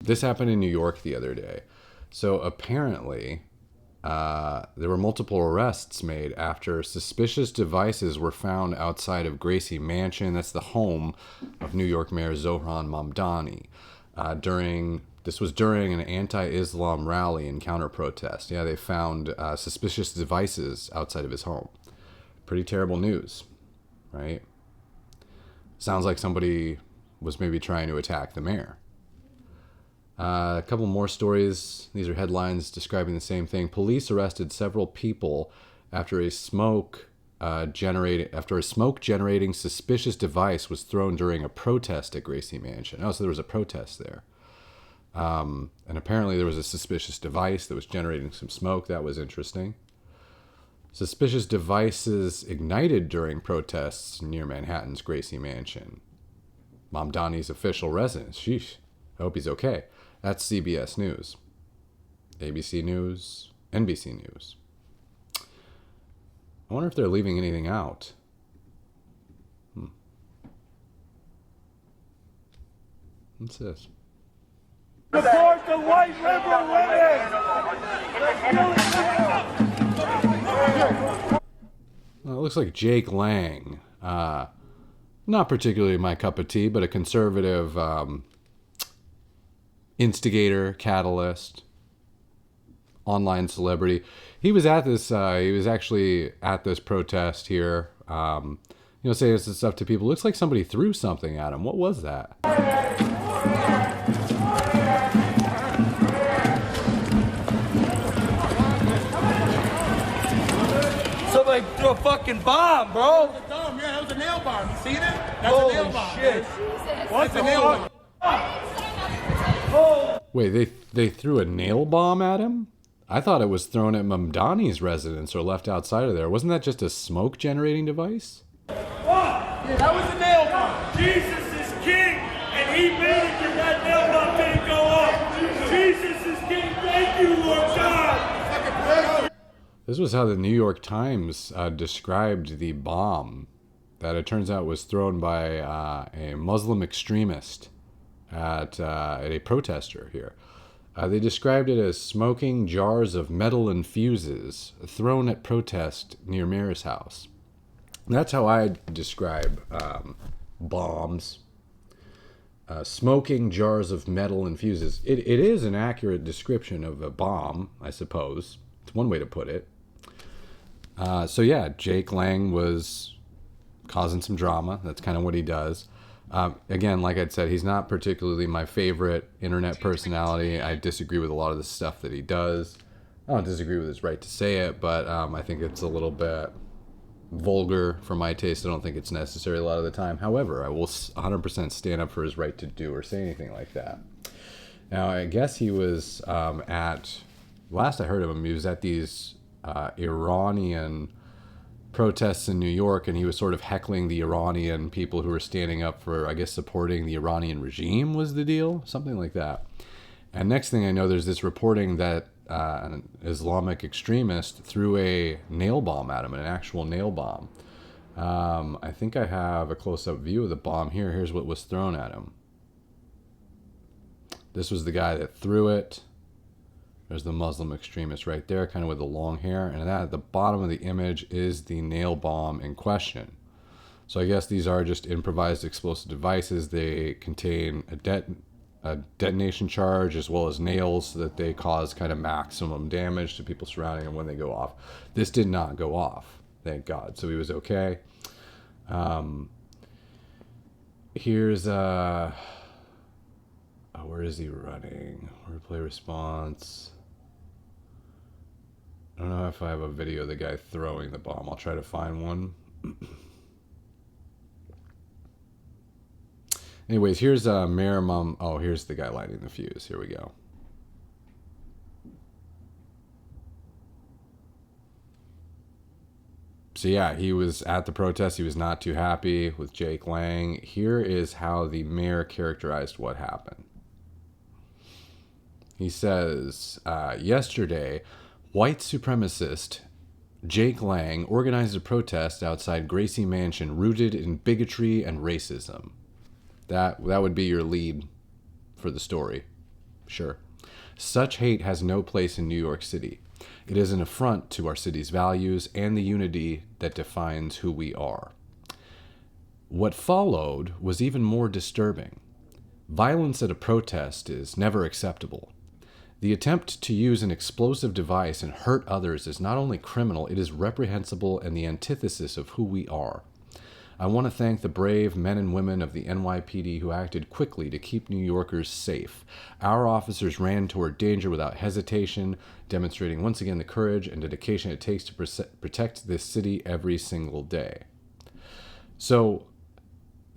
This happened in New York the other day. So apparently, there were multiple arrests made after suspicious devices were found outside of Gracie Mansion. That's the home of New York Mayor Zohran Mamdani. This was during an anti-Islam rally and counter-protest. Yeah, they found suspicious devices outside of his home. Pretty terrible news, right? Sounds like somebody was maybe trying to attack the mayor. A couple more stories. These are headlines describing the same thing. Police arrested several people after a smoke generating suspicious device was thrown during a protest at Gracie Mansion. Oh, so there was a protest there. And apparently there was a suspicious device that was generating some smoke. That was interesting. Suspicious devices ignited during protests near Manhattan's Gracie Mansion. Mamdani's official residence. Sheesh. I hope he's okay. That's CBS News. ABC News. NBC News. I wonder if they're leaving anything out. What's this? Support the white liberal women! Well, it looks like Jake Lang. Not particularly my cup of tea, but a conservative instigator, catalyst, online celebrity. He was at this. He was actually at this protest here. Saying this stuff to people. Looks like somebody threw something at him. What was that? Somebody threw a fucking bomb, bro. That was a bomb. Yeah, that was a nail bomb. You see that? That's a nail bomb. Shit. What's a nail bomb? Wait, they threw a nail bomb at him? I thought it was thrown at Mamdani's residence or left outside of there. Wasn't that just a smoke generating device? That was a nail bomb. Jesus is king, and he made it that that nail bomb didn't go off. Jesus is king. Thank you, Lord God. This was how the New York Times described the bomb that it turns out was thrown by a Muslim extremist at a protester here. They described it as smoking jars of metal and fuses thrown at protest near Mayor's house. That's how I describe bombs. Smoking jars of metal and fuses. It is an accurate description of a bomb, I suppose. It's one way to put it. So yeah, Jake Lang was causing some drama. That's kind of what he does. Again, like I said, he's not particularly my favorite internet personality. I disagree with a lot of the stuff that he does. I don't disagree with his right to say it, but I think it's a little bit vulgar for my taste. I don't think it's necessary a lot of the time. However, I will 100% stand up for his right to do or say anything like that. Now, I guess he was last I heard of him, he was at these Iranian protests in New York, and he was sort of heckling the Iranian people who were standing up for, I guess, supporting the Iranian regime was the deal, something like that. And next thing I know, there's this reporting that an Islamic extremist threw a nail bomb at him, an actual nail bomb. I think I have a close-up view of the bomb here. Here's what was thrown at him. This was the guy that threw it. There's the Muslim extremist right there, kind of with the long hair. And that at the bottom of the image is the nail bomb in question. So I guess these are just improvised explosive devices. They contain a detonation charge as well as nails so that they cause kind of maximum damage to people surrounding them when they go off. This did not go off, thank God. So he was okay. Here's where is he running? Replay response. I don't know if I have a video of the guy throwing the bomb. I'll try to find one. Anyways, here's Mayor Mom. Oh, here's the guy lighting the fuse. Here we go. So yeah, he was at the protest. He was not too happy with Jake Lang. Here is how the mayor characterized what happened. He says, yesterday, white supremacist Jake Lang organized a protest outside Gracie Mansion rooted in bigotry and racism. That would be your lead for the story. Sure. Such hate has no place in New York City. It is an affront to our city's values and the unity that defines who we are. What followed was even more disturbing. Violence at a protest is never acceptable. The attempt to use an explosive device and hurt others is not only criminal, it is reprehensible and the antithesis of who we are. I want to thank the brave men and women of the NYPD who acted quickly to keep New Yorkers safe. Our officers ran toward danger without hesitation, demonstrating once again the courage and dedication it takes to protect this city every single day. So,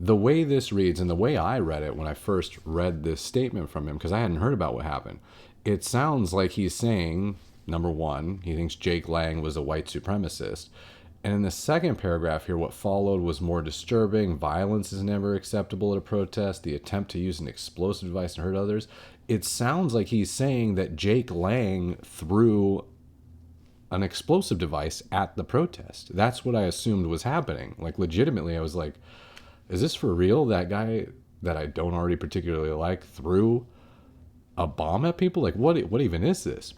the way this reads, and the way I read it when I first read this statement from him, because I hadn't heard about what happened, it sounds like he's saying, number one, he thinks Jake Lang was a white supremacist. And in the second paragraph here, what followed was more disturbing. Violence is never acceptable at a protest. The attempt to use an explosive device to hurt others. It sounds like he's saying that Jake Lang threw an explosive device at the protest. That's what I assumed was happening. Like, legitimately, I was like, is this for real? That guy that I don't already particularly like threw a bomb at people? Like, what even is this?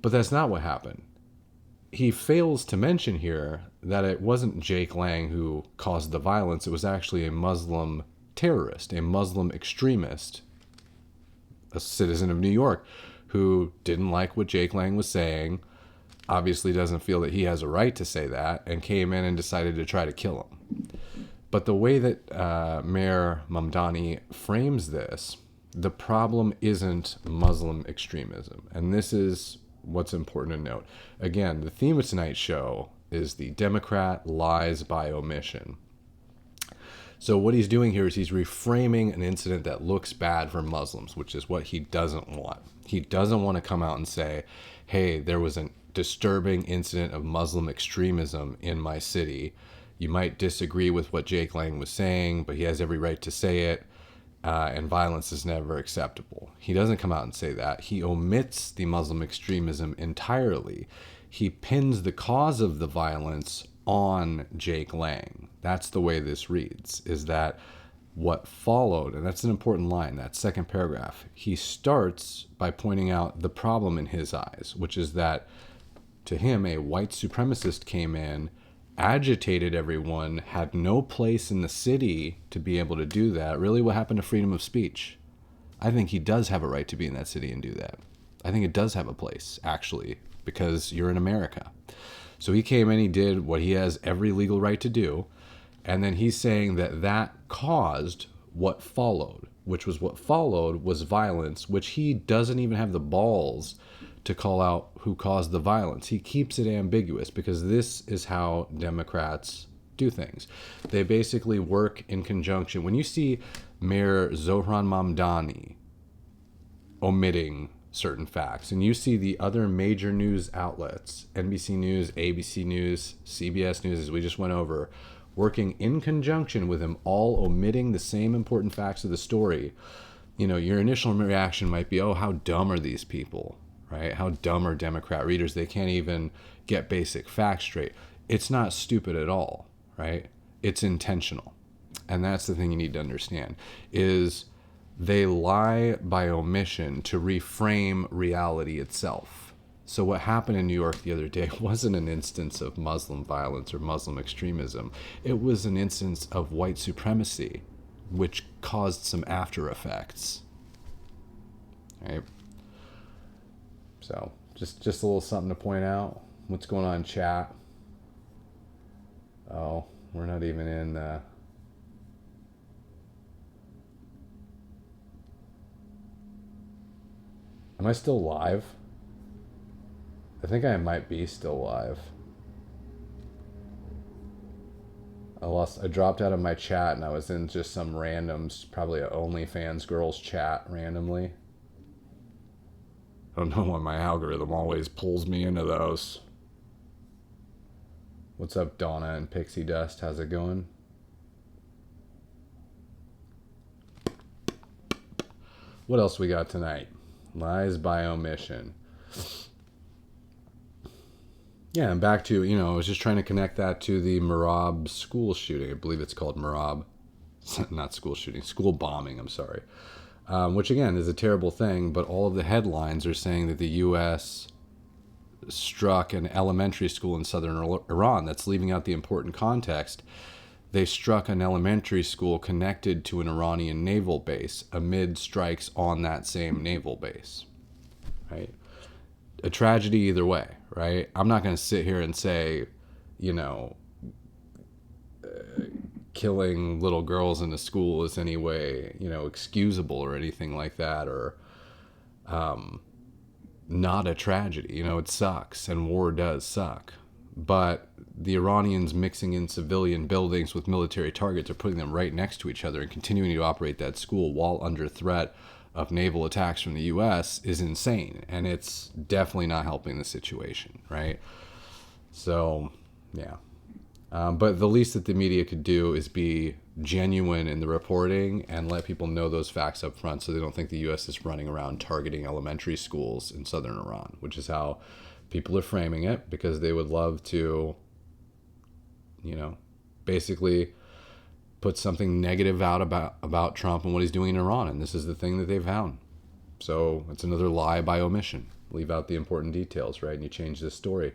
But that's not what happened. He fails to mention here that it wasn't Jake Lang who caused the violence. It was actually a Muslim terrorist, a Muslim extremist, a citizen of New York who didn't like what Jake Lang was saying, obviously doesn't feel that he has a right to say that, and came in and decided to try to kill him. But the way that Mayor Mamdani frames this, the problem isn't Muslim extremism. And this is what's important to note. Again, the theme of tonight's show is the Democrat lies by omission. So what he's doing here is he's reframing an incident that looks bad for Muslims, which is what he doesn't want. He doesn't want to come out and say, hey, there was a disturbing incident of Muslim extremism in my city. You might disagree with what Jake Lang was saying, but he has every right to say it. And violence is never acceptable. He doesn't come out and say that. He omits the Muslim extremism entirely. He pins the cause of the violence on Jake Lang. That's the way this reads, is that what followed, and that's an important line, that second paragraph, he starts by pointing out the problem in his eyes, which is that to him, a white supremacist came in, agitated everyone, had no place in the city to be able to do that. Really, what happened to freedom of speech? I think he does have a right to be in that city and do that. I think it does have a place, actually, because you're in America. So he came in, he did what he has every legal right to do, and then he's saying that that caused what followed, which was what followed was violence, which he doesn't even have the balls to call out who caused the violence. He keeps it ambiguous because this is how Democrats do things. They basically work in conjunction. When you see Mayor Zohran Mamdani omitting certain facts, and you see the other major news outlets, NBC News, ABC News, CBS News, as we just went over, working in conjunction with him, all omitting the same important facts of the story, you know, your initial reaction might be, oh, how dumb are these people? Right? How dumb are Democrat readers? They can't even get basic facts straight. It's not stupid at all, right? It's intentional. And that's the thing you need to understand, is they lie by omission to reframe reality itself. So what happened in New York the other day wasn't an instance of Muslim violence or Muslim extremism. It was an instance of white supremacy, which caused some after effects. Right? So, just a little something to point out. What's going on in chat? Oh, we're not even in Am I still live? I think I might be still live. I dropped out of my chat and I was in just some random, probably a OnlyFans girls chat randomly. I don't know why my algorithm always pulls me into those. What's up, Donna and Pixie Dust? How's it going? What else we got tonight? Lies by omission. Yeah, and back to, I was just trying to connect that to the Marab school shooting. I believe it's called Marab. Not school shooting, school bombing, I'm sorry. which again is a terrible thing, but all of the headlines are saying that the U.S. struck an elementary school in southern Iran. That's leaving out the important context. They struck an elementary school connected to an Iranian naval base amid strikes on that same naval base, right? A tragedy either way, right? I'm not going to sit here and say, killing little girls in a school is any way, excusable or anything like that, or not a tragedy. It sucks, and war does suck. But the Iranians mixing in civilian buildings with military targets or putting them right next to each other and continuing to operate that school while under threat of naval attacks from the U.S. is insane. And it's definitely not helping the situation, right? So, yeah. But the least that the media could do is be genuine in the reporting and let people know those facts up front so they don't think the U.S. is running around targeting elementary schools in southern Iran, which is how people are framing it, because they would love to, basically put something negative out about Trump and what he's doing in Iran. And this is the thing that they've found. So it's another lie by omission. Leave out the important details, right? And you change this story.